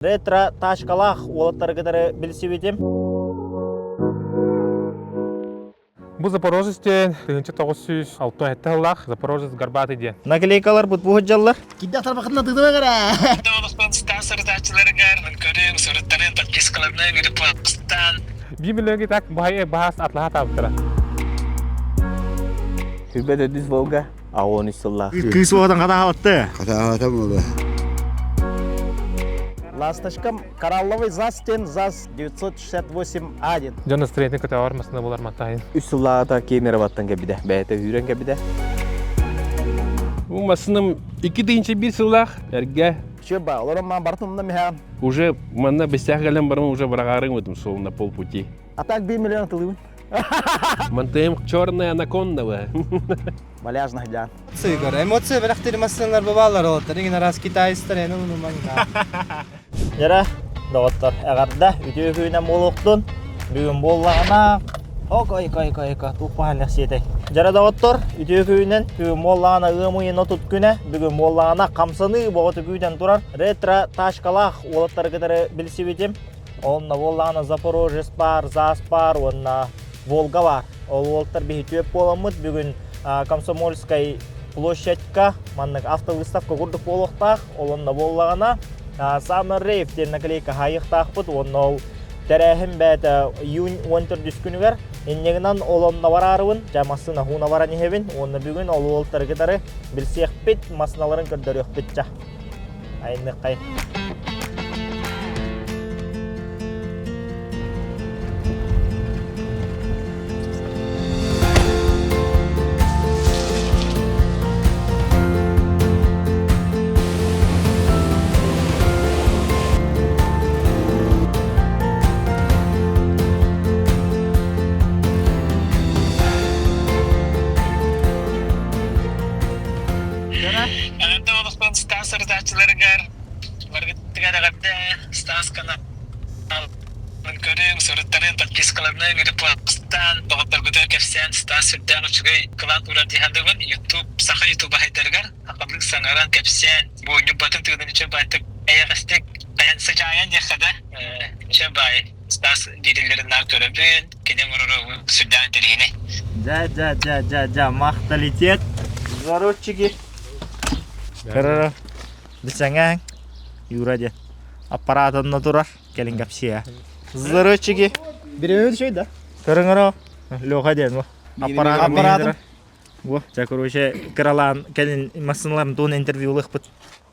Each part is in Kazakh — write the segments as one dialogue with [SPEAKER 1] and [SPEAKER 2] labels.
[SPEAKER 1] Ретро ташкалах олаттаргыдары билсибитим.
[SPEAKER 2] Бу Запорожецте 1906 жыллах Запорожец Горбатый ден.
[SPEAKER 1] Наклейкалар бут буһуджаллар.
[SPEAKER 3] Кидде тарбакында дыдыма кара.
[SPEAKER 2] Бибилеги так бахас атлаха таптыра.
[SPEAKER 1] Хүбет өдүс Волга. Аон исыллах.
[SPEAKER 3] Кыз одан када халатты.
[SPEAKER 4] Ката болды.
[SPEAKER 1] Ласташкам Коралловый ЗАЗ-тен ЗАЗ 968-1.
[SPEAKER 2] Жана стрейтин көтө армасында булар матайын.
[SPEAKER 1] Үсыллаата кемерабаттан кебиде. Бәйте хүрен кебиде.
[SPEAKER 5] Bu masınım 2-1 сыллах эрге
[SPEAKER 1] Чөба, олорон ман бартымда меха.
[SPEAKER 5] уже манна бестях галем барым уже барагарын өтім сол на полпути.
[SPEAKER 1] А так 1 миллион тылыбын.
[SPEAKER 5] Мантем черная анаконда.
[SPEAKER 1] Валяжнах дян.
[SPEAKER 6] Сыгар, эмоции бирактыр массалар бабалар олаттар. Иген раз китайстар эне уну манга.
[SPEAKER 1] Жара, доғыттар. Әғарда үтігі күйінен болуқтын. Бүгін боллағына. Ой, тұқпағын ләқсетей. Жара доғыттар, үтігі күйінен бүгін боллағына ұмыйын отыт күні. Бүгін боллағына қамсаны боғыты күйден тұрар. Ретро ташкалақ олаттар кедері білсі бетім. Онна боллағына Запорожец бар, ЗАЗ бар, онна Волга бар. Ол олаттар бейі төп боламыд. Бүгін Комсомольскай площадька, маннық автовыставка күрдік болуқтақ. Олонна боллағына Summer Rave ден наклейка хайықтақ бұд, оны тәрәхім бәді июнь 14 күнігер. Еннегінен олонна барарығын, жамасына хуна баран ехебін, оны бүгін ол олтар кедері білсеқ бет, масыналарын көрдері өқ бет жа. Айны қай. Ja, мақталитет. Зародчики. Кырыры. Бісәңәң. Юраде. Аппаратында тұрар. Келін кәпсия. Зародчики.
[SPEAKER 3] Береме düşөй да.
[SPEAKER 1] Кырыңыра. Лёха ден. Аппаратым. Во, короче, кыралан келин масыналарын тон интервьюлық бұд.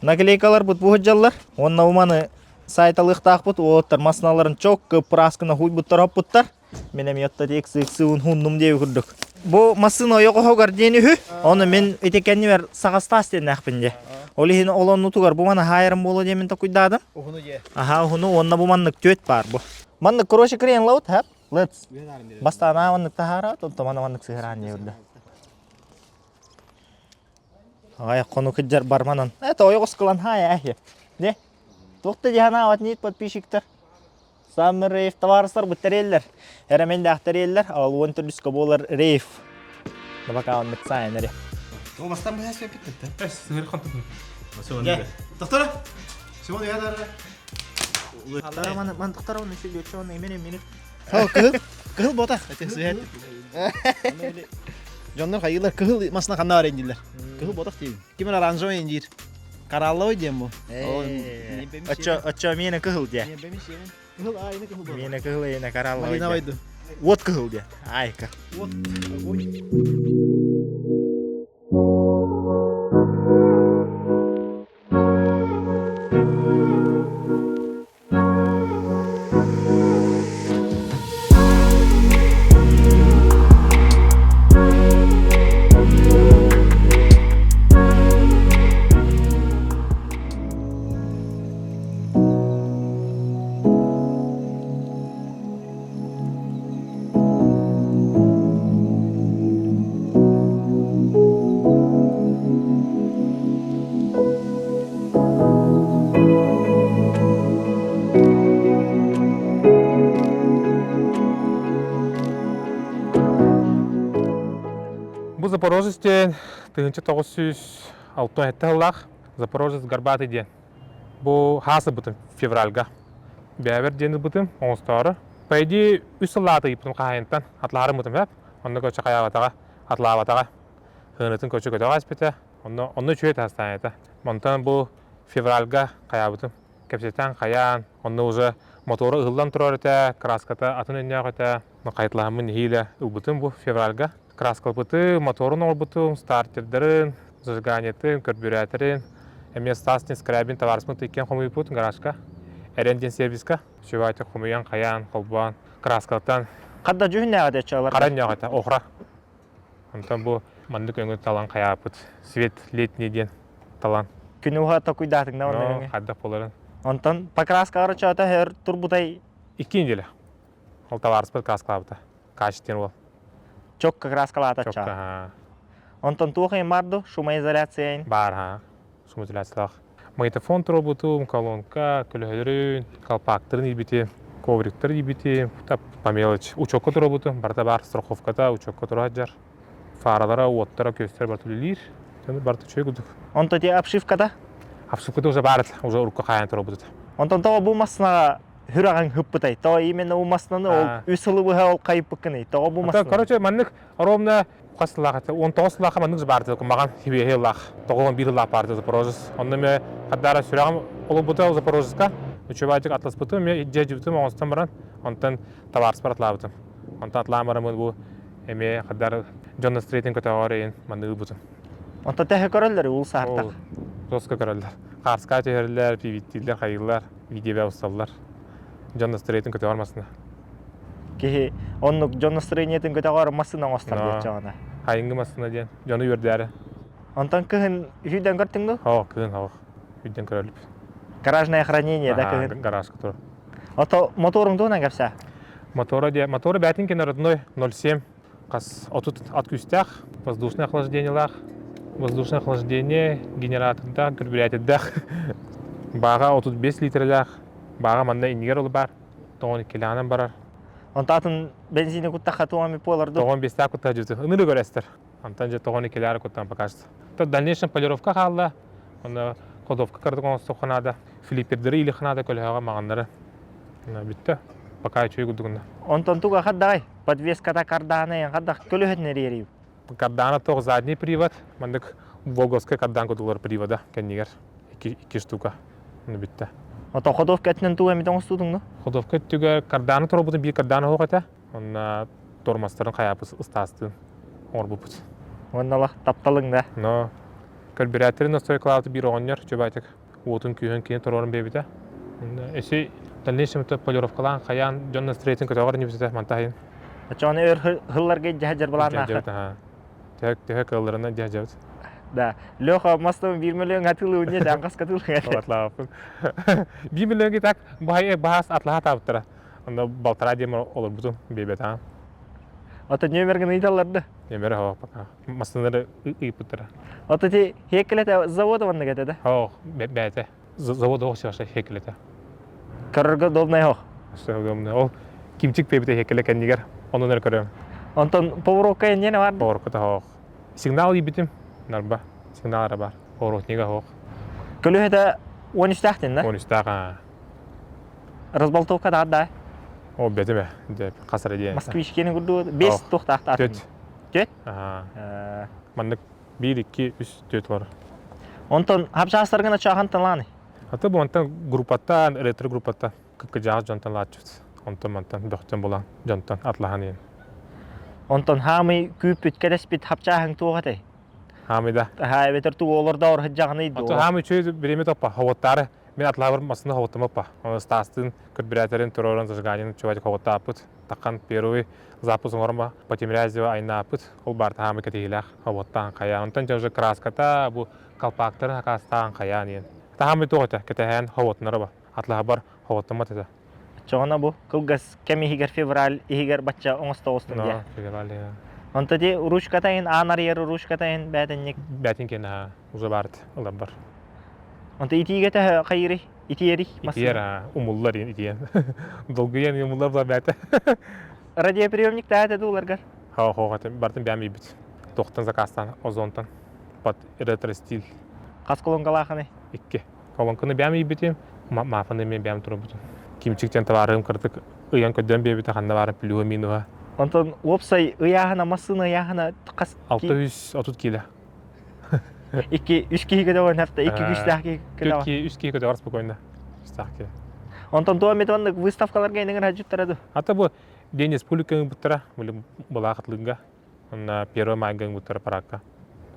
[SPEAKER 1] Наклейкалар бұд бұғыджалар. Онна уманы сайталықтақ бұд. Оттар масыналарын чок көп праскына хуй бұттар хоп бұттар. Менем ятта тек сыйын хундум деп күрдік. Бу масына оёго хогар дени ху. Оны мен этекенни бер сагастас ден акпинде. Олихин олонну тугар бу мана хайрым боло демен та куйдадым.
[SPEAKER 3] Ухуну же.
[SPEAKER 1] Аха, ухуну онна бу маннык төт бар бу. Маннык короче крен лаут хап. Let's. Бастана маннык тахара, то мана маннык сыгран дебди. Ай, кону кыджар бар манан. Это оёгос кылан хай ахи. Не? Токта жана ват нит подписчиктер. Summer Rave товарыстар бұттарелер. Әременді ақтарелер, ал 14 болар Rave. Набака он мексайын әре.
[SPEAKER 3] Олмастан бұл әсіп бітті.
[SPEAKER 2] Эс, сыгыр қантын.
[SPEAKER 3] Доктора? Сегодня я даже...
[SPEAKER 1] Ақтара ман тұқтара оны сөйлі өтші оны емен.
[SPEAKER 3] Кығыл бота. Жондар қайылар кығыл масына қанна бар енділер. Кығыл ботақ дейбін. Кемер аранжо ендер. Караллы өйден бұл.
[SPEAKER 1] Өтші мені кығыл де.
[SPEAKER 3] Кығыл айны кығыл бота.
[SPEAKER 1] Мені кығыл ені караллы
[SPEAKER 3] Малина
[SPEAKER 1] өйде.
[SPEAKER 3] вайды.
[SPEAKER 1] Вот кығыл де. Айка.
[SPEAKER 3] Вот.
[SPEAKER 2] Бу Запорожецте 1906 жыллах Запорожец Горбатый ден. Bu hası butun fevralga. Bäber jeni butun onstары. По идее, үсіллаты иппін қайынттан атларым бутым әп. Онны көчі қаябатаға, атлабатаға. Хынытын көчі көтіға аспеті. Онны чөй тастан еті. Монтан бұл февральга қаябытым. Кәпсеттен қаян. Онны уже моторы ұғылдан тұрар еті. Краската атын өнняқ еті. Қайтлағымын хейлі ұлбытым бұл февральга. Краскал бұты, моторын ол бұтым, стартердерін, зажиганетін, көрбюрәтерін. Әме стасын скрабин товарысмын теккен қомы бұтын гаражка. Әренден сервиска. Шевайте хумыян, қаян, қолбан, краскалтан.
[SPEAKER 1] Қадда жүхін нәғады чағылар?
[SPEAKER 2] Қаран яғыта, оқыра. Онтан бұл мандық өңі талан қаяпыт. Свет летнеден талан.
[SPEAKER 1] Күні ұғата күйдатың да онда өңі?
[SPEAKER 2] Қаддақ боларын.
[SPEAKER 1] Онтан па краска ғыры чағыта әр тұрбұтай?
[SPEAKER 2] Иккен делі. Ол товарыспыт краскалабыта. Качествен ол.
[SPEAKER 1] Чокка краскалата чаға?
[SPEAKER 2] Чокка.
[SPEAKER 1] Онтан туғын барды шумоизоляцияйын?
[SPEAKER 2] Бар, шумоизоляциялақ. Магнитофон тұрбытым, колонка, күлігілерін, колпактырын ебетем, ковриктер ебетем, по мелочь. Учокка тұрбытым, барда бар, страховката, учокка тұрат жар. Фаралара, оттара, көстер бар түлелер. Барда чөй күдік.
[SPEAKER 1] Онтан те апшивката?
[SPEAKER 2] Апшивката уже барыт, уже ұрыққа қаян тұрбытым.
[SPEAKER 1] Онтан тоға бұл масынаға хүрағын хүппытай. Тоға именно ол масынаны ол үсілі бұға ол қайып бүккіні. Тоға бұл масынаға.
[SPEAKER 2] Короче, маннық ровно қасылақ, 19 лақа маннық жбарды, маған хебе лақ, 91 лақ барды Запорожец. Онда ме қаддара сүрағым олы бұта Запорожецка, үчебайтық атлас бұты, ме жежі бұтым, оңыстан баран, онтан товарыс бар атла бұтым. Онтан атлан барамын бұл, эме қаддара Джонна Стрейтін көтеғары ең маннығы бұтым.
[SPEAKER 1] Онтан тәхі көрілдер ол сағыртақ?
[SPEAKER 2] Жосқа көрілдер. Қарсқа тегерлер, пивиттилер, қайғылар, видеобе ұсталылар. Джонна Стрейтін көтеғармасына.
[SPEAKER 1] Кехи, оннық Джонна Стрейтін көтеғары масынан остар дейт жағына.
[SPEAKER 2] Хайыңғы масына ден, жоны өрдәрі.
[SPEAKER 1] Онтан күйін үйден көрттің бі?
[SPEAKER 2] Күйін, үйден көріліп.
[SPEAKER 1] Гаражное хранение, да, күйін?
[SPEAKER 2] Гаражка тұр.
[SPEAKER 1] Ото моторың туғынан кәпсә?
[SPEAKER 2] Моторы бәтін кен родной 0,7. Қас от күстәқ, воздушное охлаждение лақ. Воздушное охлаждение генераторда, көрбірәтеддәқ. Баға 35 литрләқ. Баға манда ингер олы бар. 12 келянын барар.
[SPEAKER 1] Онтатын бензині күттаққа туғаны поларды?
[SPEAKER 2] 15 күтті жүзді. Үнірі көрестір. Антан же 12 келяры күттен покажды. Дальнейшем полировка қалды. Оны кодовка кірді қоңыз тоқынады. Филиппердері или қынады көліғаға мағандары. Бітті. Пока чөй күдігінді.
[SPEAKER 1] Онтан туға қаддай? Подвеската карданы қаддақ көлі өтінер ерейіп?
[SPEAKER 2] Карданы тоғы задний привод. Мандық Волговская кардан күдігілер привода. Кәннегер. 2 штука. Бітті.
[SPEAKER 1] Ото ходовка әтінен туға әметін ұстудың, no?
[SPEAKER 2] Ходовка түгі карданы тұры бұдың бір карданы хоқ әті. Оны тормастарын қаяпыз ұстастың. Ор бұпыд.
[SPEAKER 1] Онналық тапталың да?
[SPEAKER 2] Но көлбірәттерін настойкалаты бір оңнер жөбәйтік. Отын күйін кейін тұрорын бейбіті. Әсей дальнейшем полировкалан қаян Джонна Стрейтін көтеғар небісеті мантайын.
[SPEAKER 1] Ачоны өр ғылларға жәжер баларын ақы?
[SPEAKER 2] Тәхек ғылларына жәжер.
[SPEAKER 1] Да. Леха мастың 1 миллион атылы өне жаңғас қатылы ғады.
[SPEAKER 2] 1 миллионге так бағас атлаға табыттыра. Онда балтара демір олар бұтын бейбет.
[SPEAKER 1] Ото нөмерген ұйталарды?
[SPEAKER 2] Нөмері хоқ бақа. Масынары ұйып бұттыра.
[SPEAKER 1] Ото те хекілеті заводы ванны кәді да?
[SPEAKER 2] Хоқ, бәйті. Заводы оқ шығаша хекілеті.
[SPEAKER 1] Көріргі добнай хоқ?
[SPEAKER 2] Ол кимчик бейбіті хекілі кәндегер. Оның өр көрем.
[SPEAKER 1] Онтан поворокка ендені барды?
[SPEAKER 2] Поворокката хоқ. Сигнал ебітім. Нарба. Сигналары бар. Поворотнега хоқ.
[SPEAKER 1] Көлі өті 13 тәқтен да?
[SPEAKER 2] 13 таға.
[SPEAKER 1] Разбалтовка да адда?
[SPEAKER 2] О, бәті бә. Қасыр әдейін.
[SPEAKER 1] Москвичкені күрді 5 тоқтақты атын? 4? 4?
[SPEAKER 2] Мандық 1, 2, 3, 4 бар.
[SPEAKER 1] Онтан хапшастарғына чағантан ланы?
[SPEAKER 2] Аты бұл онтан группаттан, электр группаттан күпкі жағыз жонтан латчуд. Онтан бөқтен болан жонтан атлаған ең.
[SPEAKER 1] Онтан хамы күйіп бүт кәдеспет хапшағың туғатай?
[SPEAKER 2] Хамыда.
[SPEAKER 1] Хай бетер ту оларда орхы жағыны иді.
[SPEAKER 2] Аты хамы чөй біреме топпа, хаваттары. Мен атлағыр масыны хаваттамаппа. Оны стастын, көрбірәтерін, тұрорын, зажиганин, чувайты хаватта апыт. Таққан первый запуск орма, потемрязева айна апыт. Ол барты хамы кәтегіләқ хаваттан қаян. Онтан жа уже краската, бұл қалпақтарын хақастаған қаян ең. Хамы тоғыта, кәтәхән хаваттынары ба. Атлағы бар хаваттамат еді.
[SPEAKER 1] Чоғына бұл, қылғыз кәмі егер февраль, егер бача оңыста остын де.
[SPEAKER 2] Февраль, я.
[SPEAKER 1] Онта де ручкатайын, анар ері ручкатайын бәдіннек.
[SPEAKER 2] Бәтін кені уже барыт, олар бар.
[SPEAKER 1] Онта итигеті қайыры, итиері?
[SPEAKER 2] Итиер, умуллар ең итиен. Долғы ең умуллар бұла бәті.
[SPEAKER 1] Радиоприемник дәді оларғар?
[SPEAKER 2] Хоғаты, бартын бәмей біт. Тоқтан закастан, озонтан. Под электростиль.
[SPEAKER 1] Қас қолын қалақаны?
[SPEAKER 2] 2. Колонканы бәм ибетем, мафаны мен бәм туры бутун. Кимчиктен табарым кырдык ыян көдөн бебите ханда барып плюа минуга.
[SPEAKER 1] Онтон лопсай ыяхана массына ыяхана қас
[SPEAKER 2] 630 кило.
[SPEAKER 1] 2-3 киге де ойын хапта 2-3 дақи кедава.
[SPEAKER 2] 3 кило көдө спокойно. Стахке.
[SPEAKER 1] Онтон туа метонны выставкаларга инеңер хажуттарады.
[SPEAKER 2] Ата бу Денис Пуликын буттара, була хатлыгга. Онна 1 майгын буттара паракка.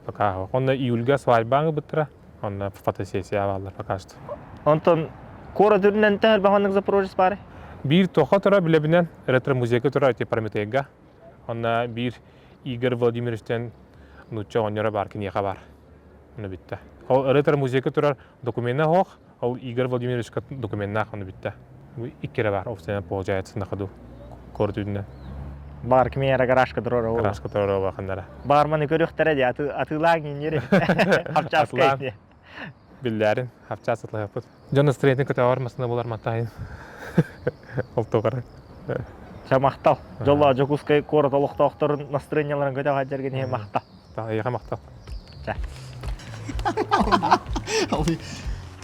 [SPEAKER 2] Пока. Онна июльга свадьбаңы буттара. Онна фотосессия алалар пока что.
[SPEAKER 1] Онтон кора түрінен тәл бағанның Запорожец бары.
[SPEAKER 2] Bir toxa tura bilebinen retro muzeyga tura te Prometeyga. Onda bir Igor Vladimirovичтен нуча оньора бар кини хабар. Оны битте. Ол retro muzeyga tura документна хох, ол Игор Владимировичка документна оны битте. Bu иккере бар, официально получается на ходу. Кордүнне.
[SPEAKER 1] Бар кими яра гаражка турар ол.
[SPEAKER 2] Крашка tura бакандара.
[SPEAKER 1] Бар маны көрөктөрө де атылаң инере. Хапчаскай.
[SPEAKER 2] Билләрин, хапча сатлы yapıp. Жана стрейтин көтө бармасына булар матайын. Ол тогара.
[SPEAKER 1] Мақтал. Жолла жокускай кора толуктоктор настроенияларын көтө хажерген эми мактал.
[SPEAKER 2] Та яга мактал.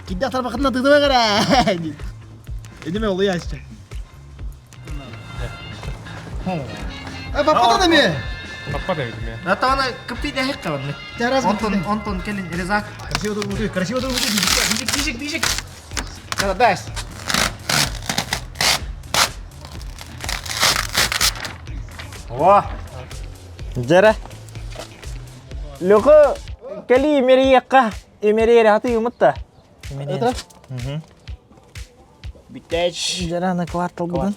[SPEAKER 3] Кидде атар бакытына тыдыма кара. Эдеме олу яшчы. Папа да ме.
[SPEAKER 2] Папа да мен.
[SPEAKER 1] Натана кыптыйда хек кабаны. Онтон келин резак.
[SPEAKER 3] Красиво да дижик. Надо дас.
[SPEAKER 1] О. Жара. Лёха, кели мериякка, эмерере хаты юмутта.
[SPEAKER 3] Это? Биттеч.
[SPEAKER 1] Жара на квартал бүгүн.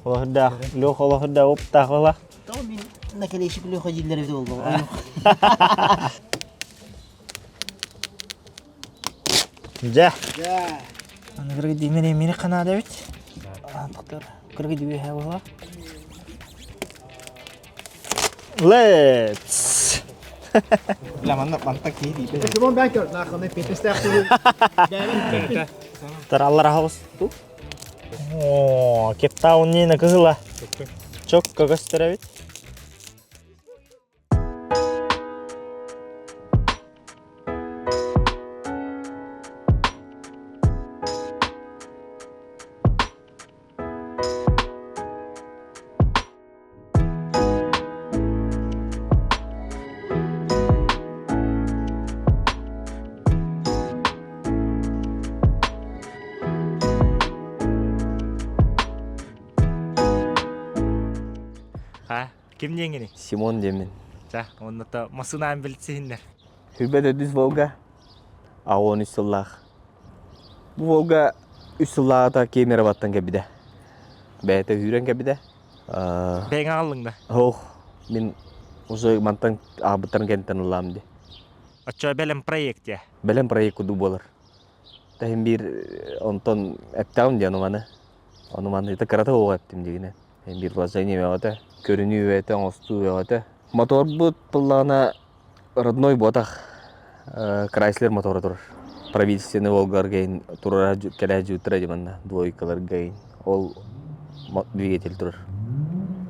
[SPEAKER 1] Охда, Лёха охда опта кола.
[SPEAKER 3] Тамам мен накелешип Лёха жиллер бит болду.
[SPEAKER 1] Жа.
[SPEAKER 3] Ja.
[SPEAKER 1] Аны кыргы демере мени кана да бит. Антыктар. Кыргы дибе хабыла. Let's.
[SPEAKER 6] Mantap kiri.
[SPEAKER 3] Gewoon bijker, nou gewoon even pitten
[SPEAKER 1] Тараллар хаус. О, кептаун нина кыгыла. Чок кагастыра бит. Ким деңгени?
[SPEAKER 4] Симон демен.
[SPEAKER 1] Жа, онната масынан билсиндер.
[SPEAKER 4] Хүбет өдүс Волга. А 13 сыллах. Бу Волга 3 сыллағата кемер баттан кебиде. Бәйті хүрен кебиде.
[SPEAKER 1] Бәң алыңда.
[SPEAKER 4] Ох, мен уже мантан абыттан кенттен ұлам де.
[SPEAKER 1] Ача белем проект я.
[SPEAKER 4] Белем проект kudu болар. Тахим бир онтон эптаун дияну маны. Onu manda ita karata oğa ettim degine. Hem bir вложение вегата, көрүнүү вегата, осту вегата. Мотор бут пыллана родной ботах. Chrysler мотору тур. Правительственный Волгар гейн тура келе жутра деманда. Двойкалар гейн. Ол двигатель тур.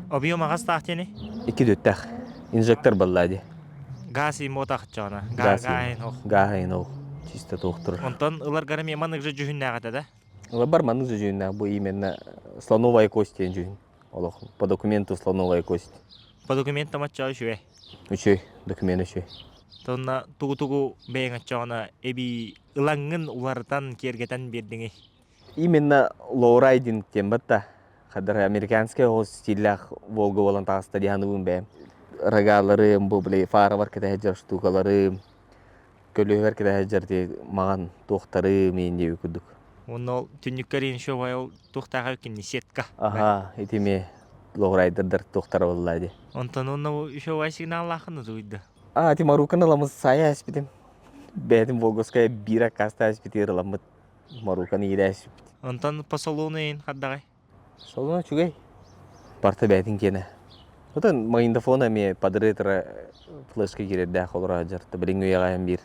[SPEAKER 1] Объем агас тахтени?
[SPEAKER 4] 2 дөттах. Инжектор баллади.
[SPEAKER 1] Газ и мотах чана.
[SPEAKER 4] Гайын ох. Чисто тоқтур.
[SPEAKER 1] Онтон ылар гарами манык же жүхүннагата да.
[SPEAKER 4] Бар маның жүзүнә бу именно слоновая кость жүзүн. Олох по документу слоновая кость.
[SPEAKER 1] По документам ача үшүе.
[SPEAKER 4] Үчөй документ үчөй.
[SPEAKER 1] Тонна тугу бэйң ачана эби ылаңын улардан кергетен бердиңи.
[SPEAKER 4] Именно лоурайдинг тембатта. Хадар американский стилях Волга болан таста дианыбын бе. Рагалары бу биле фара бар кете жар штукалары. Көлөөр кете жар де маган токтары менде күдүк.
[SPEAKER 1] Онол түнүккөрин шовайыл тухтага кинни сетка.
[SPEAKER 4] Ага, этиме лоурайдердер токтары боллады.
[SPEAKER 1] Онтон онно шовай сигналлахын зуйда.
[SPEAKER 4] Ти марукан аламыз сая аспитим. Бетим Волговская бира каста аспитир аламыз марукан иде аспит.
[SPEAKER 1] Онтон посолунын хаддагай.
[SPEAKER 4] Солуна чугай. Парта бетин кене. Отан майында фона ме падретра флешка кирде холора жарты билиң уягайым бир.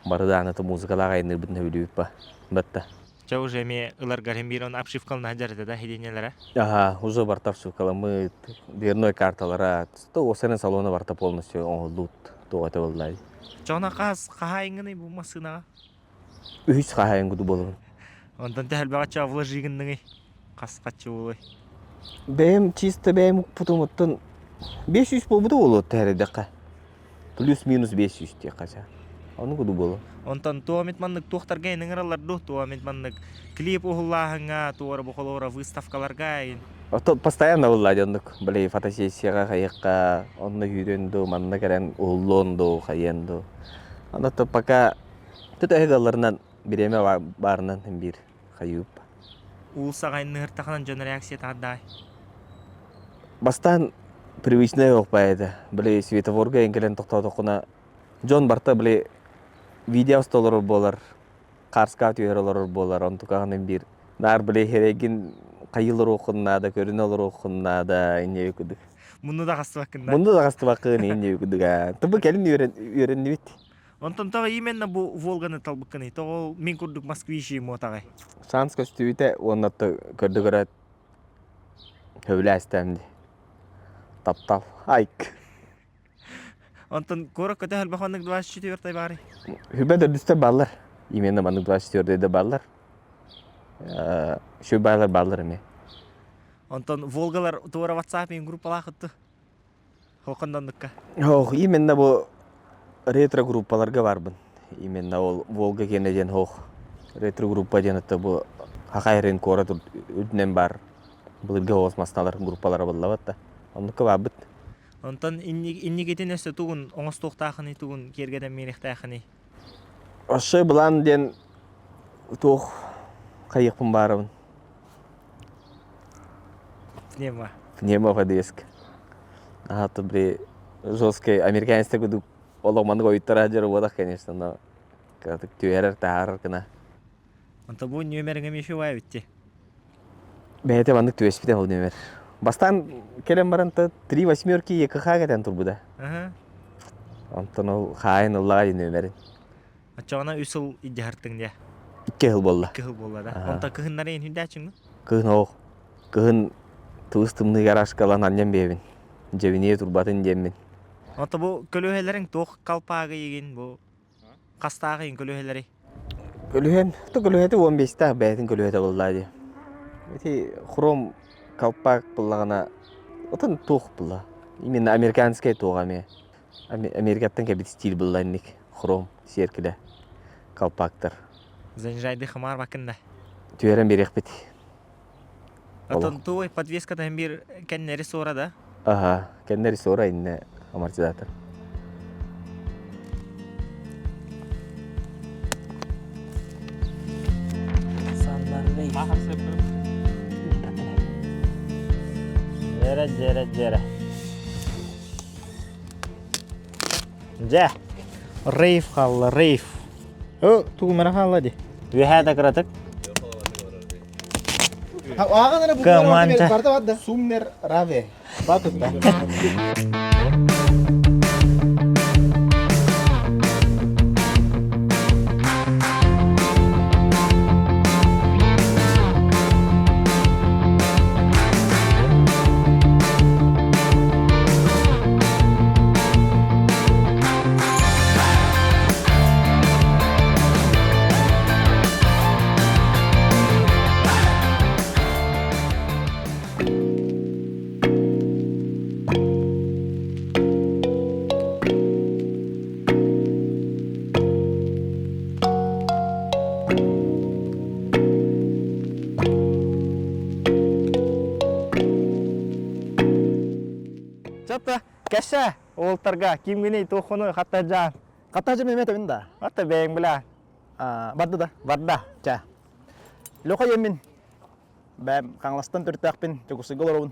[SPEAKER 4] Бардааны музыкалага айныр битне билип па. Батта.
[SPEAKER 1] Ча уже ме ылар гарем бирон апшивкална хаджарды да хиденелера.
[SPEAKER 4] Ага, уже бартапшивкала мы дверной карталара. То осенен салона барта полностью он лут. То это боллай.
[SPEAKER 1] Чона каз кахайңыны бу масынага.
[SPEAKER 4] үһүс хаһайын гуду болун.
[SPEAKER 1] Онтон тәһәл багача вложигынның каскачы болой.
[SPEAKER 4] Бэм чисто бэм путумуттан 500 болбуду болот тәрәдәкә. Плюс-минус 500 тие кача. Аны гуду болун.
[SPEAKER 1] Онтон туамит маннык тухтарга инеңралар ду туамит маннык клип угуллаһыңа туара бохолора выставкаларга ин.
[SPEAKER 4] Ото постоянно булладындык. Бле фотосессияга кайыкка, онны үйрөндү, манна керен уллонду, кайенду. Анаты пока төтөһөгалларынан биреме барынан бир кайып.
[SPEAKER 1] Ул сагайны хыртаханан жон реакция тагдай.
[SPEAKER 4] Бастан привычный yok baydı. Бле светофорга энгелен токтотокуна жон барта бле видео столор болар. Карска түйөрөлөр болар. Онтукаган бир нар бле херегин кайылыр окуннада, көрүнөлөр окуннада эне өкүдүк.
[SPEAKER 1] Мунну да кастыбакында.
[SPEAKER 4] Мунду да кастыбакын эне өкүдүк. Тыбы келин үйрөнү бит.
[SPEAKER 1] Онтон тага именно бу Волганы талбыкканы. Того мен курдук москвичи мотагай.
[SPEAKER 4] Шанс көстүбүтэ оннатты көрдүгөрөт. Хөвләстемди. Таптал. Айк.
[SPEAKER 1] Онтон корок көтөһөл баханнык 24 бары.
[SPEAKER 4] Хүбәдер дүстә баллар. Именно маны 24-дә баллар. Şu баллар эме.
[SPEAKER 1] Онтон Волгалар туара WhatsApp-ин группалар хытты. Хокондондукка.
[SPEAKER 4] Ох, именно бу ретро группаларга барбын. Именно ол Волга кенеден хох. Ретро группа денетте бу хакайрын кора үднен бар. Булга осмасталар группалары буллабатта. Оннукка бабыт.
[SPEAKER 1] Онтон иннигетин өстө тугун оңостоктахыны тугун кергеден мерехтахыны.
[SPEAKER 4] Ошы булан ден тох кайыкпын барыбын.
[SPEAKER 1] Нема.
[SPEAKER 4] Нема подеск. Аты бри жесткий американецте гуду оломаны коюттара жер бодак, конечно, но как түйерер таар кына.
[SPEAKER 1] Онтон бу нөмеріңе меші бай битти.
[SPEAKER 4] Бәйте мандык түеспите ол нөмер. Бастан келем баранта 3 восьмерки 2 хагатан турбуда.
[SPEAKER 1] Ага.
[SPEAKER 4] Онтон ол хайын Аллага нөмерин.
[SPEAKER 1] Ачагана үсүл иддихартың дия.
[SPEAKER 4] 2 жыл болла.
[SPEAKER 1] Кыһыл болла да.
[SPEAKER 4] Ага.
[SPEAKER 1] Онта кыһыннары ин хүндәчиң.
[SPEAKER 4] Кыһын ох. Кыһын туыстымны гарашкалан аннан бебин. Жебине турбатын жеммин.
[SPEAKER 1] Онта бу көлөһелериң тох калпагы еген бу. Кастагы ин көлөһелери.
[SPEAKER 4] Көлөһен, то көлөһети 15 та бәйтин көлөһете боллады. Эти хром калпак буллагана отон тох булла. Именно американский тогаме. Америкаттан кебит стиль булланник. Хром серкиле калпактар.
[SPEAKER 1] Занжайды хымар бакында.
[SPEAKER 4] Түйерен берек бит.
[SPEAKER 1] Онтон той подвескада бир кеннери сора да.
[SPEAKER 4] Ага, кендери сора инне амортизатор.
[SPEAKER 1] Жера. Жа. Рейф халла, рейф. О, тугу мера халла ди. Вехада кратык.
[SPEAKER 3] Ағанына бұл
[SPEAKER 1] Команда.
[SPEAKER 3] барда бадда. Сумнер раве. Батып да.
[SPEAKER 1] Чапта, кәшә, олтарга кимгене тохоны хатта жан.
[SPEAKER 3] Қатажы мемет ойында.
[SPEAKER 1] Хатта бәң билә.
[SPEAKER 3] Барды да.
[SPEAKER 1] Барда.
[SPEAKER 3] Ча. Лоқа емін. Бәм қаңластан түртәқпен төгісі ғылырауын.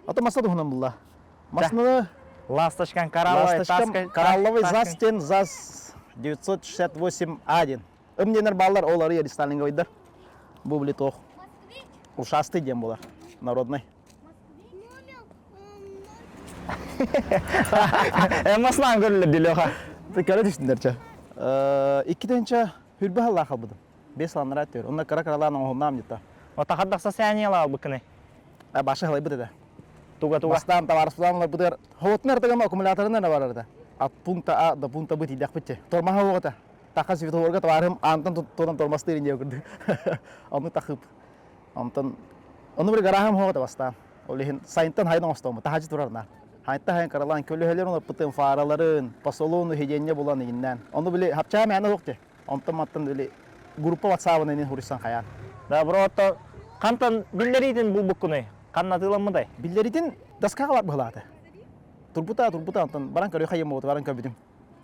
[SPEAKER 3] Аты масады ғынан бұлла. Масынығы
[SPEAKER 1] Ласточкан каралловый
[SPEAKER 3] Ласточкам Каралловый ЗАЗ-тен ЗАЗ 968-1. Өмденер балалар олары ері Сталинға ойдар. Бұл білет оқ. Ушасты дем болар. Народный.
[SPEAKER 1] Эмаслан көрілі дилеха.
[SPEAKER 3] Кәрі түштіндер ча. Иккіденча хүрбі халла қалбыдым. 5 ланыр әттер. Онда кара-караланың оғымнам детті.
[SPEAKER 1] Ота хаддақса сәнияла быкыны.
[SPEAKER 3] Башы қалай бұды да.
[SPEAKER 1] Туга.
[SPEAKER 3] Бастан таварсызанлар бұдыр. Хоғытын әртігім аккумуляторын әні бар әрді. От пункта А до пункта Б тейдек бітті. Тормаға оғыта. Takas itu warga tawarım antan tutan tormas tirin jauh kerja. Onu takıp. Antan onu bir garaham hoga tabastan. Olihin saintan haydan ostom. Tahacı turarlar. Hayatta hayın karalan köylüler onu pıtın faraların pasolunu hijyenye bulan inden. Onu bile hapçaya meyana yok ki. Antan mattan bile grupa WhatsApp'ın inin hurisan kayan.
[SPEAKER 1] Da brotto kantan billeridin bu bukunu. Kannatılan mı day?
[SPEAKER 3] Billeridin daska var bıhlata. Turbuta antan barang körü hayım oldu barang köbidim.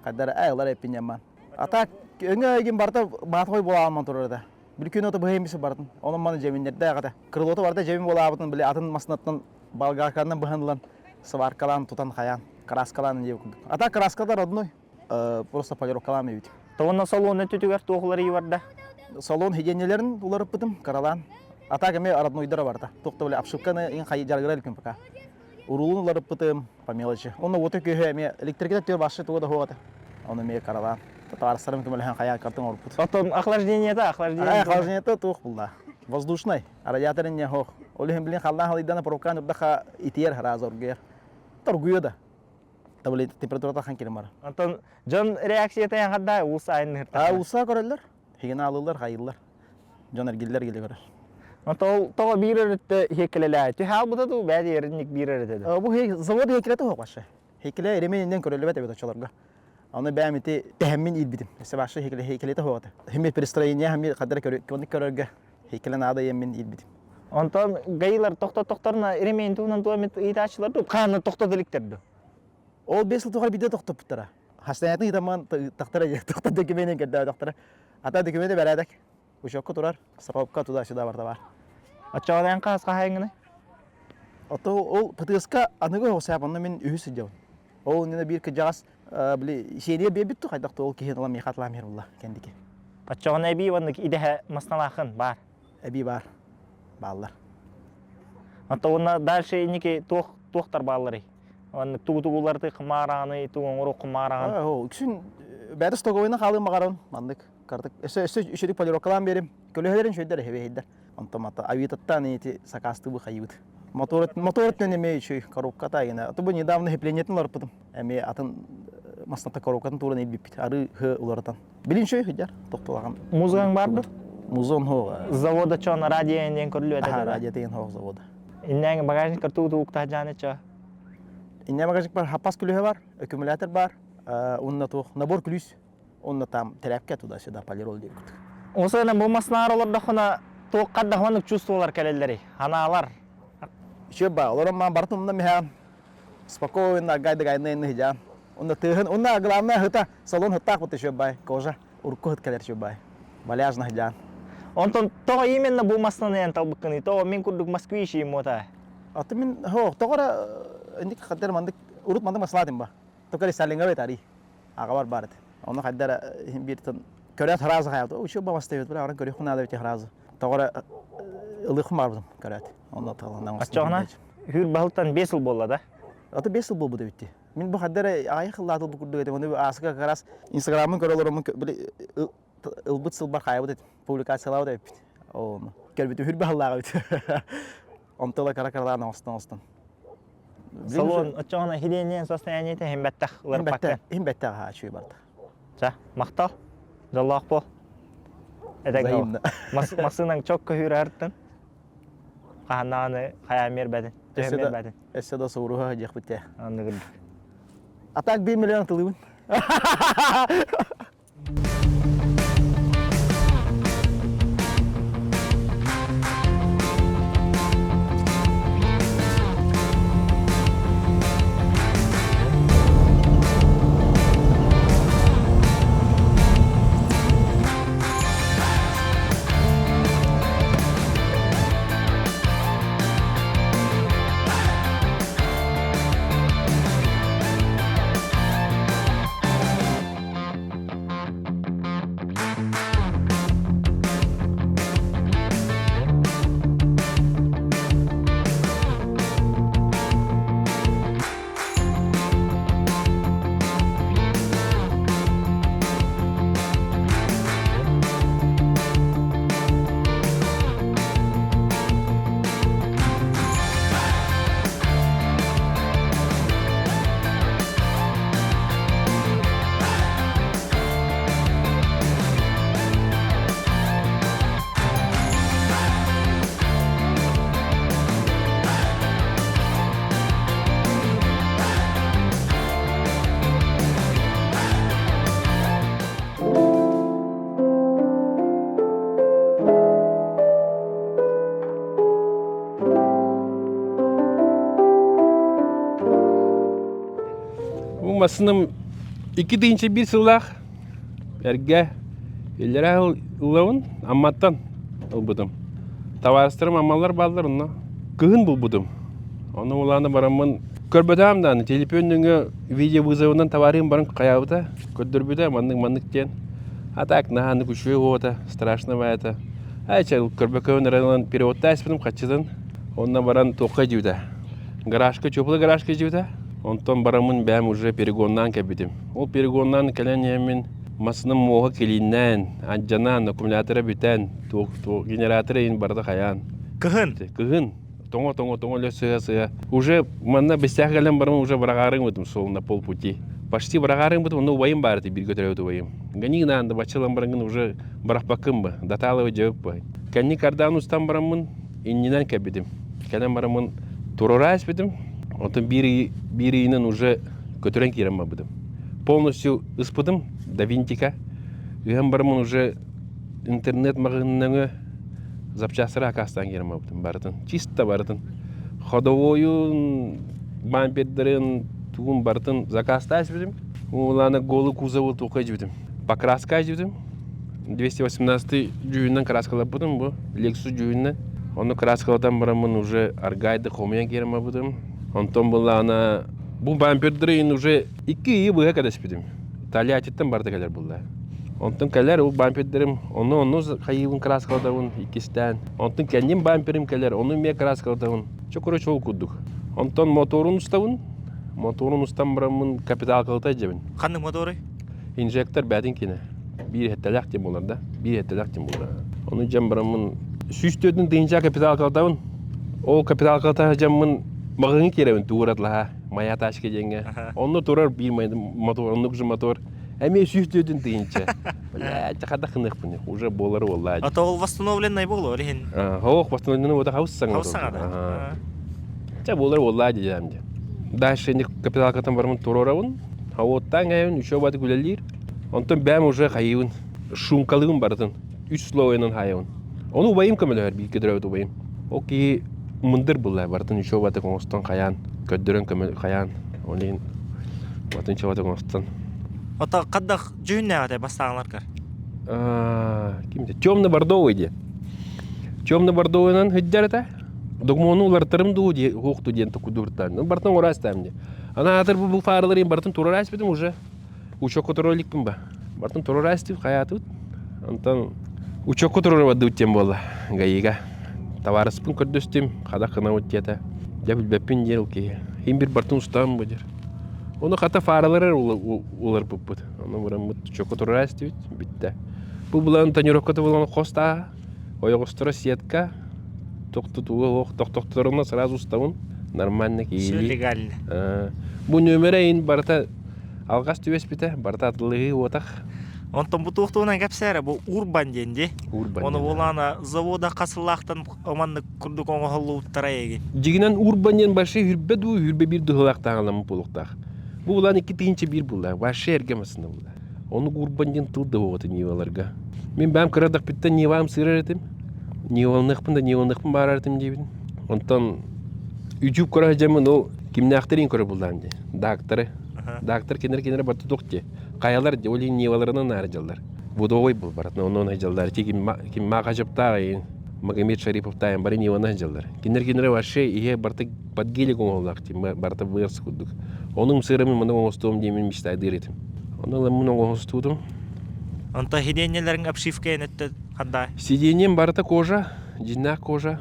[SPEAKER 3] Kadar aylar hepin yaman. Ata öngegin barta batkoy bola alman turarda. Bir gün ota bahemisi bartın. Onun manı ceminlerde agata. Kırılota barta cemin bola abıtın bile atın masnattan balgarkandan bahanılan сваркалан тутан хаян. Краскалан жеп курдук. Ата краскалар одной. Просто полировкалам ебит.
[SPEAKER 1] Тоғына салонны түтігер тоғылары еварда.
[SPEAKER 3] Салон хигиенелерин уларып бытым каралан. Ата кеме роднойдара барда. Токто биле обшивканы ин хай жаргыра илкен пока. Урулун уларып бытым по мелочи. Оны вот көһө эме электрикте төр башы тугада хогата. Оны ме каралан. Татарстан кемелен хая картын орып бут.
[SPEAKER 1] Потом
[SPEAKER 3] Охлаждение тух булда. Воздушный. Радиаторын не хох. Олехин билин халдан халыйдан провокан урдаха итер харазоргер. Торгуйда. Табылы температурада хан келем бар.
[SPEAKER 1] Антон жан реакцияты янғанда уса айын хырта.
[SPEAKER 3] Уса көрөлөр. Хигин алылар, хайылар. Жан эргиллер келе көрөр.
[SPEAKER 1] Антон тоға бирерді хекелелі. Түй хал бұда ду бәді ерінік бирерді.
[SPEAKER 3] Бу завод хекелеті хоқ башы. Хекеле эременен көрөлі бәті бәті очаларга. Аны бәмити тәһәммин илбидим. Эсе башы хекелеті хоқаты. Хемет перестроение хемет кадыр көрөргө. Хекелен ада еммен илбидим.
[SPEAKER 1] Антон гайылар тоқтарына еремен туынан туамет итачылар ду. Қаны тоқтадыліктерді.
[SPEAKER 3] Ол 5 жыл тоғар биде тоқтап бұттара. Хастанатын итаман тоқтара тоқтап декеменен кәдді тоқтара. Ата декемене бәрәдік. Ушаққа тұрар. Сапапқа туда шыда барда бар.
[SPEAKER 1] Ачағадан қасқа хайыңыны?
[SPEAKER 3] Ото ол пытыска аныгы осапанны мен үйсі жауын. Ол нені бір кіжағас біле шерия бебітті қайдақты ол кейін олам мейқатлам ерулла кәндеке.
[SPEAKER 1] Ачағын әбей ваннык идеха масналақын бар.
[SPEAKER 3] Әбей бар. Баллар.
[SPEAKER 1] Ата оны дальше неке тоқтар баллары. Оны тугуларды қымараны, тугун ұру қымараны.
[SPEAKER 3] О, күшін бәріс тоғойына қалың мағарауын мандық. Кардық. Өсі үшірік полировкалан берем. Көлігерін шөйдер хебейдер. Антомата авитаттан еті сақасты бұл қайыбыд. Моторет нөне үші коробката егені. Аты бұл недавно хепленетін олар бұдым. Әме атын масната коробкатын туран елбеппет. Ары хы олардан. Білін шөй хыджар. Тоқталаған.
[SPEAKER 1] Музгаң барды?
[SPEAKER 3] Музон хоға.
[SPEAKER 1] Завода чоң радиоенден көрілі өтеді?
[SPEAKER 3] Аха, радио деген хоға завода.
[SPEAKER 1] Иннәң багажник туғ-туғ жаны чо?
[SPEAKER 3] Инне багажник бар, хапас күлігі бар, аккумулятор бар. Онна туғ, набор күліс. Онна там тряпка туда-сюда полирол дейік.
[SPEAKER 1] Осыны бұл масынар оларда құна туғ қаддағанық чувстволар кәлелері, аналар.
[SPEAKER 3] Еще ба, оларым маған бартымда механ спокойно гайды-гайны хиджан. Онна тыгын, онна главное хыта, салон хытақ бұты еще бай, кожа, урку хыт кәлер еще бай. Баляжна хиджан.
[SPEAKER 1] Онтон тоға именно бұл масынын талбыққыны, тоға мен күрдік москвиші мота.
[SPEAKER 3] Аты мен, тоғыра, өндік қаддар мандық, урут мандық масыладым ба. Тоқары сәліңгі бет ари, аға бар барды. Оны қаддар бір тын көрет харазы қайалды. Үші ба бастай өт, бір ағырын көрек құнады өте харазы. Тоғыра ылықым бар бұдым көрет. Оны тағылынан
[SPEAKER 1] Ачағына хүр бағылттан 5 жыл болды да?
[SPEAKER 3] Аты 5 жыл болды өтті. Мен бұл қаддар ағай қылды атылды күрді өтем. Оны асыға қарас инстаграмын көрелерімін ылбыт сыл бар қайы бұдет. Публикациялау да өппет. Көрбеті хүр бағыллаға өтті. Онтыла кара-караларына остан.
[SPEAKER 1] Салон Ачағына хиденен состояниеті хембәттәқ ұлар паққан?
[SPEAKER 3] Хембәттәқ ға үші барды.
[SPEAKER 1] Жа, мақтал, жаллақ бол.
[SPEAKER 3] Взаимно.
[SPEAKER 1] Масының чок көхір әрттін. Қағанағаны қаямер бәдін, төхемер бәдін.
[SPEAKER 3] Әсі да соғыруға жақ бітті.
[SPEAKER 1] Анды күрді.
[SPEAKER 3] Атақ 1 миллион тылыбын.
[SPEAKER 5] масыным 2 дейінші бір сылақ әрге елері ұлауын амматтан ұлбыдым. Таварыстырым амалар балдар ұнна күгін бұлбыдым. Оны оланы барамын көрбөтамдан телефоныңы видео вызовынан товарым барын қаябыда көддірбіде манның-манның А так наханы күші оғыда, страшно бәйті. Айча көрбөкөйін районан переводта әспідім қатшыдың. Онна баран тоққа жеуді. Гаражка, чөпілі гаражка жеуді. Онтон барамын бәм уже перегоннан кәбедім. Ол перегоннан кәлен емін масының моғы келіннен, анжанан, аккумуляторы бітен, генераторы ең барды қаян.
[SPEAKER 1] Кыһын.
[SPEAKER 5] Кыгын. Тоңо ле сыга. Уже манна бестяк кәлен барамын уже барағарың өтім сол на полпути. Почти барағарың бұтым, оны уайым барды бір көтірәуді уайым. Ганигна анда бачылан бараңын уже барақпақым ба, даталығы жауып ба. Кәнні кардан ұстан барамын, иннинен кәбедім. Кәлен барамын турора әспедім, онтын бірейінен уже көтірен керем ба бұдым. Полностью ұспыдым, до винтика. Үйен барамын уже интернет мағыныңы запчастыры акастан керем ба бұдым бардын. Чисто бардын. Ходовойын, бампердерін, туғын бардын заказта әспедім. Оланы голы кузовы тоқай жібдім. Покраска жібдім. 218 жүйінен краскалап бұдым бұл. Lexus жүйінен. Оны краскалатан барамын уже аргайды қомиян керем бұдым. Онтон бұл ана... Бұл бампердерін уже 2 үй бұға кәді әспедім. Италия барды кәлер бұлда. Онтон кәлер ол бампердерім, оны қайығын краскалатауын 2-стен. Онтон кәнен бамперім кәлер, оны ме краскалатауын. Чокыры чол күддік. Онтон моторын ұставын. Моторын ұстан барамын капитал қылтай жебін.
[SPEAKER 1] Қанның моторы?
[SPEAKER 5] Инжектор бәдін кені. Bir hətələk dem olar da. Bir hətələk dem olar. Onu jam baramın süstөдүн дейінше капитал қылтауын. Ол капитал қылтай жамын мағыңы керевін туыратлаға. Мая ташке женге. Оны турар білмейді мотор, оны күші мотор. Әме süstөдүн дейінше. Бля, чақада қынық бұны. Уже болары олай.
[SPEAKER 1] Ата ол восстановленный болу, олеген?
[SPEAKER 5] Хоқ, восстановленный ода хауссаң.
[SPEAKER 1] Хауссаң ада?
[SPEAKER 5] Ча болары олай дежамде. Дальше капитал қылтан барамын турарауын. Хауыттан әйін, үші бады күлелер. Онтон бәм уже хайын, шумкалығын бардын, 3 слоуынан хайын. Оны убайым көмелер, бір кедірәуді убайым. Оки мұндыр бұлай бардын, үші баты қоңыстан қаян, көддірін көмел қаян. Олейін, батын үші баты қоңыстан.
[SPEAKER 1] Ота қаддақ жүйін нәғатай бастағанлар кар?
[SPEAKER 5] Кімде? Темны бардовый де. Темны бардовыйнан хүддер әті. Дұғмоны олар тұрымды оқты ден тұқыдырттан. Бартын орастайым де. Ана атыр бұл фарыларын бартын тұрыр әспедім уже. Учок контроликпін ба. Бартын тұрыр әстіп, қаят өт. Антон учок контролы бады өттен болды ғайыға. Таварыспын көрдөстім, қада қына өттеті. Жабіл бәппен дер ұлкеге. Ең бір бартын ұстағым бұдыр. Оны қата фаралары олар бұппыд. Оны бұрын бұд учок контролы әстіп өт, бітті. Бұл бұлан тонировкаты болған қоста, ойығыстыры сетка, тоқтықтырына сразу ұстауын. Нормально кейлі.
[SPEAKER 1] Все легально.
[SPEAKER 5] Бұл нөмірі ең барта алғас түвес біті, барта атылығы отақ.
[SPEAKER 1] Онтон бұ туқтуынан кәпсәрі, бұл урбан денде. Оны болана завода қасылақтан оманды күрдік оңы ғылы ұттара еген.
[SPEAKER 5] Жегінен урбанен башы хүрбе ду, хүрбе бір дұғылақтан аламын болуқтақ. Бұл болан 2 тейінші бір бұлда, башы әргемасында бұлда. Оны урбанен тұлды оғыты неваларға. Мен бәм қырадақ бітті невам сырар етім. Невалнықпын бар әртім дейбін. Онтан үжіп көра жамын ол кімне ақтырын көрі бұлдан де. Дактор кенер барды доқты. Қаялар олейін неваларынан әрі жалдар. Бұды ой бұл баратына онын жалдар. Кем маға жаптағы, Магомед Шариповтайын бары невана жалдар. Кенер ваше ие барты подгелі қоңылдақ, барты вырсы күддік. Оның сырымын мұны оңыстуым деймін мечтайды еретім. Оны мұны оңыстудым.
[SPEAKER 1] Онта хиденелерін апшифкейін өтті қандай?
[SPEAKER 5] Сиденен барты кожа, жинақ кожа.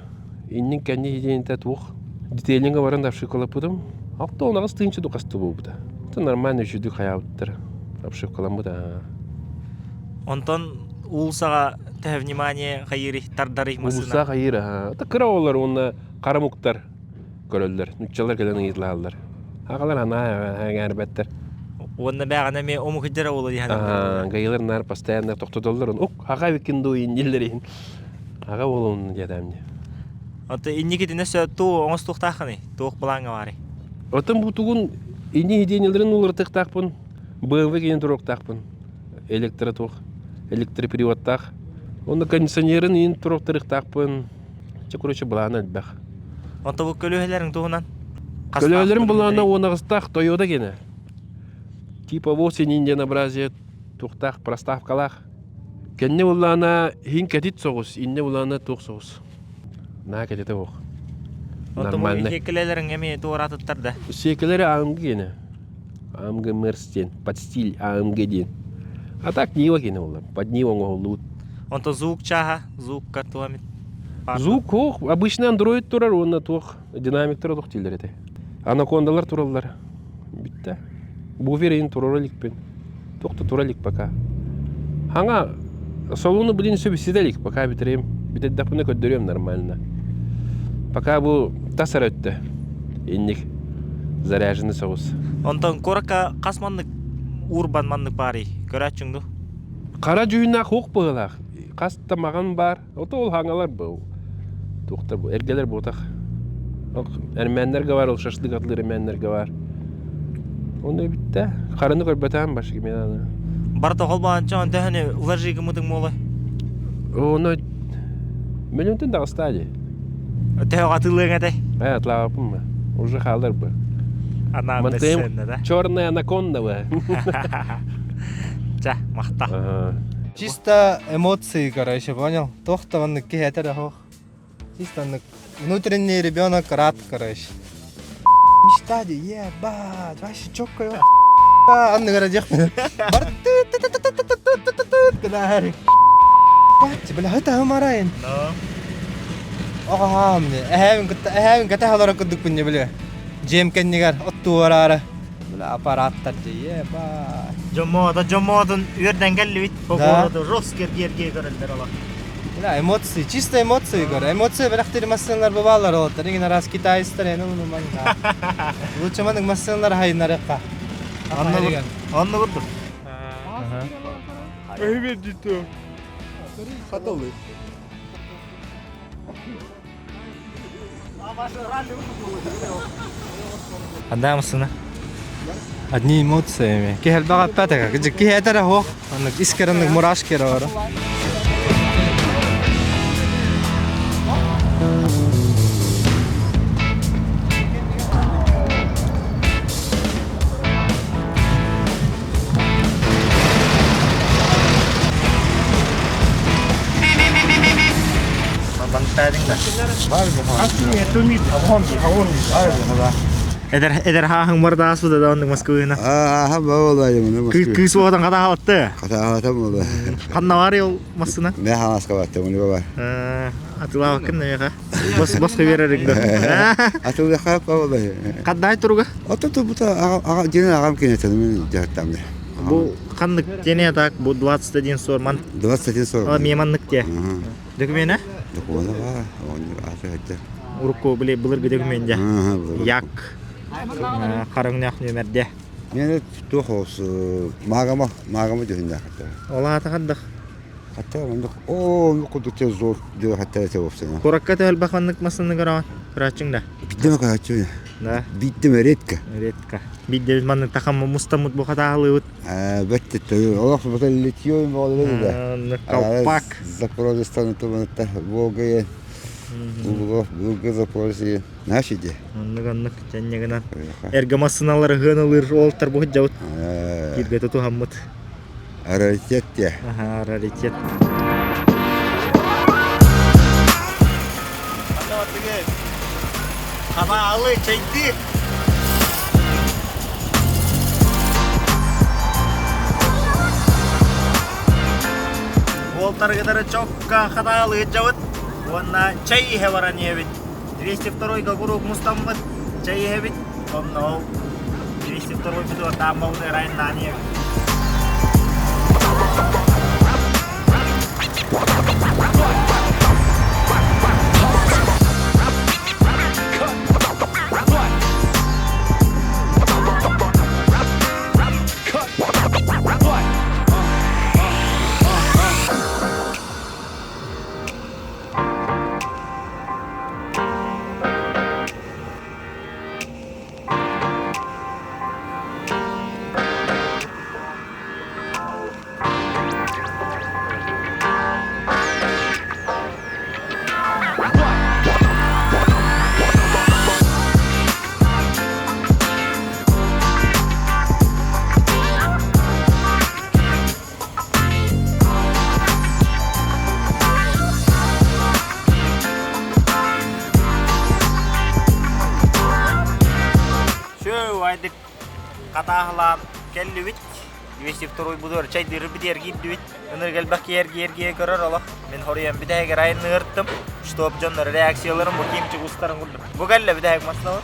[SPEAKER 5] Иннің кәнне хиденеті туқ. Детейлінгі барын апшифкалап бұдым. Апта онағыз тыйыншы дұқасты болбыда. Это нормально жүдік қаяуыттыр. Апшифкалам бұда.
[SPEAKER 1] Онтон улсаға тәв внимание қайыры, тардары масына?
[SPEAKER 5] Улса қайыры. Это кыра олар, оны қарамуқтар көрілдер. Нүтчалар кәлінің етілалар. Ағалар ана әрбәттер.
[SPEAKER 1] Онна бәғана ме омықыдары олы дейін?
[SPEAKER 5] Ғайылар нар постоянно тоқтыдолар. Аға векінді ойын елдерейін. Аға ол оның дедамне.
[SPEAKER 1] Онта иннекетіне сөт туы оңыз туқтақыны? Туық бұлаңға бары?
[SPEAKER 5] Отын бұтығын инне хиденелерін олар тықтақпын. BMW кенен тұрықтақпын. Электро электроприводтақ. Оны кондиционерін ең тұрықтырықтақпын. Короче, бұлағына әлбәқ.
[SPEAKER 1] Онта бұл көлөһелерің туғынан?
[SPEAKER 5] Көлөһелерін бұлағына онағыстақ Toyota кені. Типа вовсе не единообразие, тухтах, проставкалах. Кенне улана хин кетит соғыс, инне улана туқ соғыс. На кететі оқ. Нормально.
[SPEAKER 1] Хекелелерің еме туғыратыттарды.
[SPEAKER 5] Секелері АМГ кені. АМГ Мерстен, под стиль АМГ ден. А так Нива кені олар, под Нивон оғылуыт.
[SPEAKER 1] Онто звук чаға, звук картуамит.
[SPEAKER 5] Звук оқ, обычный андроид турар, онна туқ, динамиктер оқ тілдер еті. Анакондалар туралар. Бітті. Буферин тураликпен. Тоқты туралик пока. Хаңа, солуны блин сөбісіделік, пока бітірем. Бітеддақпыны көддерем нормально. Пока бұл тасар өтті. Еннік заряжыны соғыз.
[SPEAKER 1] Онтон коракка қас маннык, урбан маннык бари. Көрәтчіңді?
[SPEAKER 5] Қара жүйінақ оқ бұғылақ. Қаста маған бар. Ота ол хаңалар бұл. Тоқтар бұл. Әргелер бұғытақ. Әрмәнлерге бар, ол шашлық атлы әрмәнлерге бар. Оны бітті. Қарыны көрбәтәм башы кемен аны.
[SPEAKER 1] Барта қолбағанча, он тәхіне лажиғы мұдың молы.
[SPEAKER 5] Оны миллионтен дағы стадия.
[SPEAKER 1] Тәуға атылың әді?
[SPEAKER 5] Атлағапым ба. Уже қалдар бұл.
[SPEAKER 1] Ана
[SPEAKER 5] Мантем
[SPEAKER 1] бәссенді, да?
[SPEAKER 5] черная анаконда ба.
[SPEAKER 1] Ча, мақта.
[SPEAKER 6] Чисто эмоции, короче, понял? Тохта он кихетер ахох. Чисто внутренний ребенок рад, короче. Мечтади, ебать, вообще чокка его. Анны городех. Кадари. Бать, бля, это амарайн. Ага, мне. Эхевин ката халара кудук пунья, бля. Джем кеннигар, оттуарара. Бля, аппараттар же, ебать.
[SPEAKER 1] Жоммодын үйерден кәлі бит. Погоды жос керге көрілдер ола.
[SPEAKER 6] Бля, эмоции, чисто эмоции, говорю. Эмоции бәріқтері массылар бабалар олаттар. Еген арас китайстар, ені ұны манға. Лучше маның массылар хайынар еққа.
[SPEAKER 1] Онны көрдір.
[SPEAKER 2] Өйбет жүйті.
[SPEAKER 3] Қаталы.
[SPEAKER 1] Анда мұсына?
[SPEAKER 6] Одни эмоциями. Кихел бага пятага, кихетер ахох. Аннык искеренник мурашкер ора.
[SPEAKER 1] Эдер хаахың барда асуды да ондың Москвына.
[SPEAKER 7] Vallahi bunu
[SPEAKER 1] Күйс оғадан қада қалатты.
[SPEAKER 7] Katahatam oldu.
[SPEAKER 1] Қанна бар ел масына?
[SPEAKER 7] Ne havaska battı bunu var.
[SPEAKER 1] Атыла бақын немеға. Басқа береріңді.
[SPEAKER 7] Atıldı kap vallahi.
[SPEAKER 1] Қаддай тұруға?
[SPEAKER 7] Oturdu bu da yine ağam kinetedim jarttamda.
[SPEAKER 1] Бұл қандық дене так, бұл 20 ден сор ман.
[SPEAKER 7] 20 sonra.
[SPEAKER 1] Меманлық те. Докумені?
[SPEAKER 7] Dokunu var. Onu afiyette.
[SPEAKER 1] Урукко біле бұлырғы докуменде.
[SPEAKER 7] bu.
[SPEAKER 1] Як. Қарыңнақ нөмерде.
[SPEAKER 7] Mene tuhos mağama döndü hatta.
[SPEAKER 1] Ола аты қандық.
[SPEAKER 7] Hatta onu o kudu tez zor diyor hatta te ofsana.
[SPEAKER 1] Қоракка тәл бақанлық масыны қараған. Күрәтчіңді.
[SPEAKER 7] Bitti mi kaçıyor?
[SPEAKER 1] Да.
[SPEAKER 7] Bitti mi redka?
[SPEAKER 1] Редка. Бидде манны тақамы мұстамыт бұқата алып.
[SPEAKER 7] Бетте тö. Allah bu da letiyor mu oldu da.
[SPEAKER 1] Колпак.
[SPEAKER 7] Запорожье станет это Волга. Волга Запорожье. Наши де.
[SPEAKER 1] Оннық жәннегінен. Әргі масыналары ғынылыр олтар бұғыт жауыт. Кирге тұту хаммыт.
[SPEAKER 7] Раритет те.
[SPEAKER 1] Аха, раритет. Қана алы чайды. Олтар ғыдары чокка қана алы жауыт. Онна чай хевара невит. 202-га круг мустамбыт. Чай хевит. Онна 202-й битва там мауны райын на невит. baydık katahlan kelli bit. 202 budur çay diri bir dergi bit. Önür gelbek yergiye görer ola. Men horiyem bir daha gerayın nırttım. Stop jonlar reaksiyalarım bu kimçi ustaran guldum. Bu gelle bir daha masla.